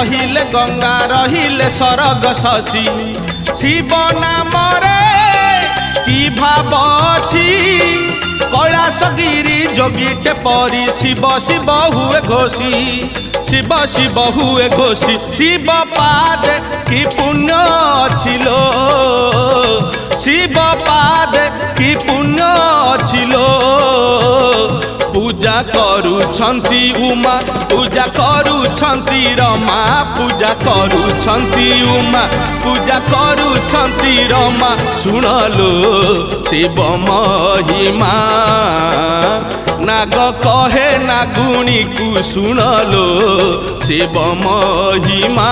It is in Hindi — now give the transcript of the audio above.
रहिले गंगा रहिले सरग शशि शिव नाम कि भाव अछि कैलासगिरी जोगीटे परी शिव शिव हुए घोषी शिव शिव हुए घोषी शिव पाद कि पुण्य छिलो शिव पाद कि पुण्य छिलो पूजा करुछंती उमा पूजा करुछंती रमा पूजा करुछंती उमा पूजा करुछंती रमा सुनलो शिव महिमा नाग कहे नागुणी को सुनलो शिव महिमा।